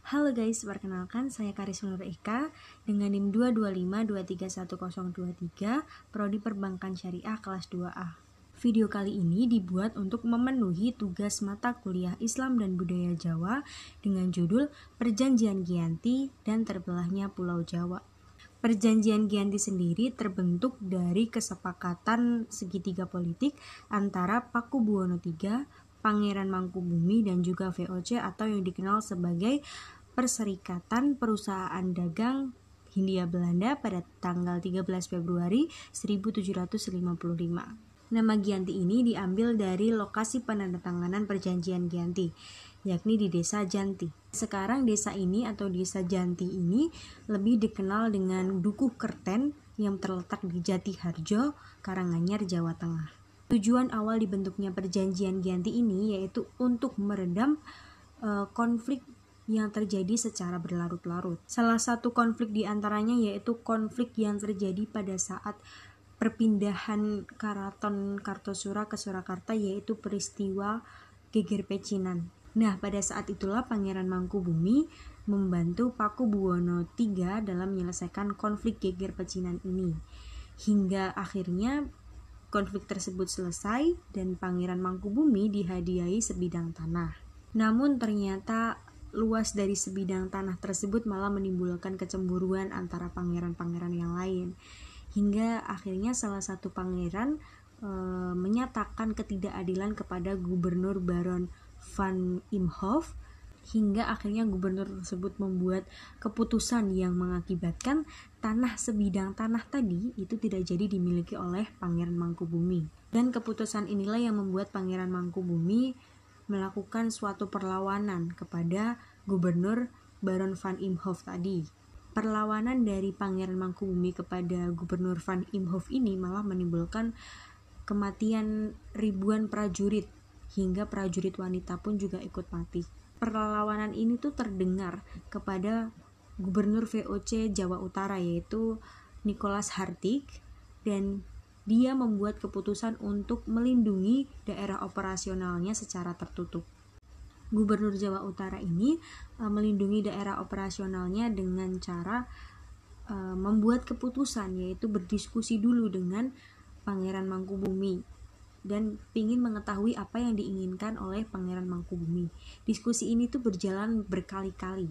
Halo guys, perkenalkan saya Karisma Nur Eka dengan NIM 225231023, Prodi Perbankan Syariah kelas 2A. Video kali ini dibuat untuk memenuhi tugas mata kuliah Islam dan Budaya Jawa dengan judul Perjanjian Giyanti dan Terbelahnya Pulau Jawa. Perjanjian Giyanti sendiri terbentuk dari kesepakatan segitiga politik antara Pakubuwono III, Pangeran Mangkubumi, dan juga VOC atau yang dikenal sebagai Perserikatan Perusahaan Dagang Hindia Belanda pada tanggal 13 Februari 1755. Nama Giyanti ini diambil dari lokasi penandatanganan perjanjian Giyanti, yakni di Desa Janti. Sekarang desa ini atau Desa Janti ini lebih dikenal dengan Dukuh Kerten yang terletak di Jatiharjo, Karanganyar, Jawa Tengah. Tujuan awal dibentuknya perjanjian Giyanti ini yaitu untuk meredam konflik yang terjadi secara berlarut-larut. Salah satu konflik diantaranya yaitu konflik yang terjadi pada saat perpindahan Karaton Kartosura ke Surakarta, yaitu peristiwa Geger Pecinan. Nah, pada saat itulah Pangeran Mangkubumi membantu Pakubuwono III dalam menyelesaikan konflik Geger Pecinan ini. Hingga akhirnya konflik tersebut selesai dan Pangeran Mangkubumi dihadiahi sebidang tanah. Namun ternyata luas dari sebidang tanah tersebut malah menimbulkan kecemburuan antara pangeran-pangeran yang lain. Hingga akhirnya salah satu pangeran menyatakan ketidakadilan kepada Gubernur Baron van Imhoff, hingga akhirnya gubernur tersebut membuat keputusan yang mengakibatkan tanah sebidang tanah tadi itu tidak jadi dimiliki oleh Pangeran Mangkubumi. Dan keputusan inilah yang membuat Pangeran Mangkubumi melakukan suatu perlawanan kepada Gubernur Baron van Imhoff tadi. Perlawanan dari Pangeran Mangkubumi kepada Gubernur van Imhoff ini malah menimbulkan kematian ribuan prajurit, hingga prajurit wanita pun juga ikut mati. Perlawanan ini tuh terdengar kepada Gubernur VOC Jawa Utara yaitu Nicholas Hartig, dan dia membuat keputusan untuk melindungi daerah operasionalnya secara tertutup. Gubernur Jawa Utara ini melindungi daerah operasionalnya dengan cara membuat keputusan, yaitu berdiskusi dulu dengan Pangeran Mangkubumi dan ingin mengetahui apa yang diinginkan oleh Pangeran Mangkubumi. Diskusi ini tuh berjalan berkali-kali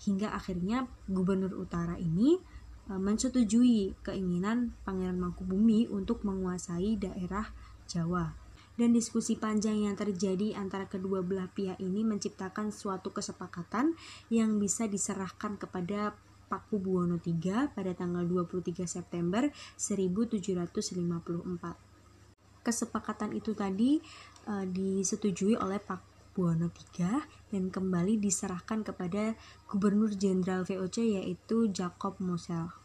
hingga akhirnya Gubernur Utara ini menyetujui keinginan Pangeran Mangkubumi untuk menguasai daerah Jawa. Dan diskusi panjang yang terjadi antara kedua belah pihak ini menciptakan suatu kesepakatan yang bisa diserahkan kepada Pakubuwono III pada tanggal 23 September 1754. Kesepakatan itu tadi disetujui oleh Pakubuwono III dan kembali diserahkan kepada Gubernur Jenderal VOC yaitu Jacob Mosel.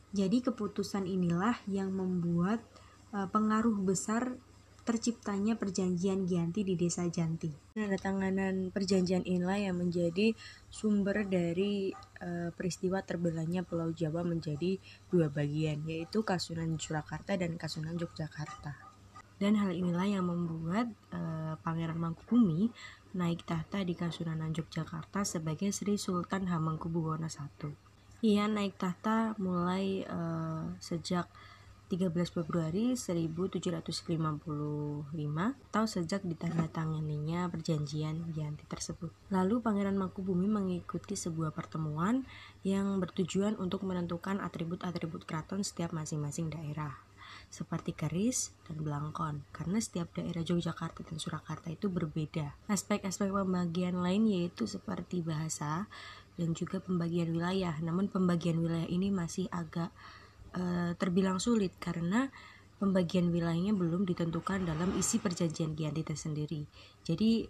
Jadi keputusan inilah yang membuat pengaruh besar terciptanya perjanjian Giyanti di Desa Janti. Penandatanganan perjanjian inilah yang menjadi sumber dari peristiwa terbelahnya Pulau Jawa menjadi dua bagian, yaitu Kasunan Surakarta dan Kasunan Yogyakarta. Dan hal inilah yang membuat Pangeran Mangkubumi naik tahta di Kasunanan Yogyakarta sebagai Sri Sultan Hamengkubuwono I. Ia naik tahta mulai sejak 13 Februari 1755 atau sejak ditandatanganinya perjanjian Giyanti tersebut. Lalu Pangeran Mangkubumi mengikuti sebuah pertemuan yang bertujuan untuk menentukan atribut-atribut keraton setiap masing-masing daerah, seperti keris dan belangkon, karena setiap daerah Yogyakarta dan Surakarta itu berbeda. Aspek-aspek pembagian lain yaitu seperti bahasa dan juga pembagian wilayah. Namun pembagian wilayah ini masih agak terbilang sulit karena pembagian wilayahnya belum ditentukan dalam isi perjanjian Giyanti tersendiri. Jadi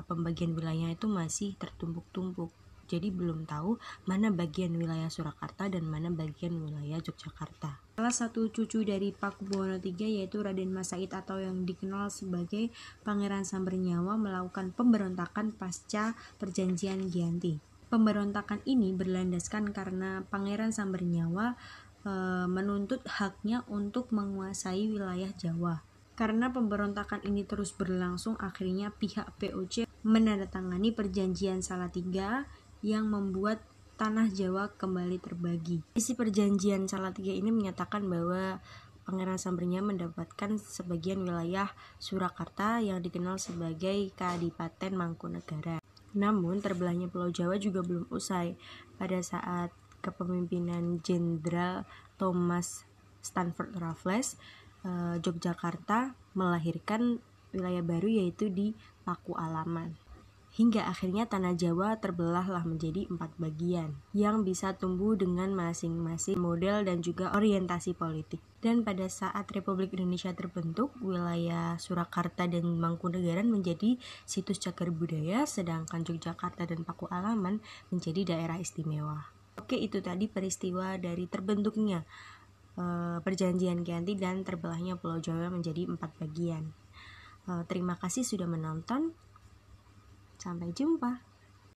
pembagian wilayahnya itu masih tertumpuk-tumpuk. Jadi belum tahu mana bagian wilayah Surakarta dan mana bagian wilayah Yogyakarta. Salah satu cucu dari Pakubuwono III yaitu Raden Mas Said atau yang dikenal sebagai Pangeran Sambernyawa melakukan pemberontakan pasca perjanjian Giyanti. Pemberontakan ini berlandaskan karena Pangeran Sambernyawa menuntut haknya untuk menguasai wilayah Jawa. Karena pemberontakan ini terus berlangsung, akhirnya pihak VOC menandatangani Perjanjian Salatiga yang membuat tanah Jawa kembali terbagi. Isi Perjanjian Salatiga ini menyatakan bahwa Pangeran Sambernyawa mendapatkan sebagian wilayah Surakarta yang dikenal sebagai Kadipaten Mangkunegaran. Namun terbelahnya Pulau Jawa juga belum usai. Pada saat kepemimpinan Jenderal Thomas Stamford Raffles, Yogyakarta melahirkan wilayah baru yaitu di Pakualaman. Hingga akhirnya tanah Jawa terbelahlah menjadi 4 bagian yang bisa tumbuh dengan masing-masing model dan juga orientasi politik. Dan pada saat Republik Indonesia terbentuk, wilayah Surakarta dan Mangkunegaran menjadi situs cagar budaya, sedangkan Yogyakarta dan Pakualaman menjadi daerah istimewa. Oke, itu tadi peristiwa dari terbentuknya Perjanjian Giyanti dan terbelahnya Pulau Jawa menjadi 4 bagian. Terima kasih sudah menonton. Sampai jumpa.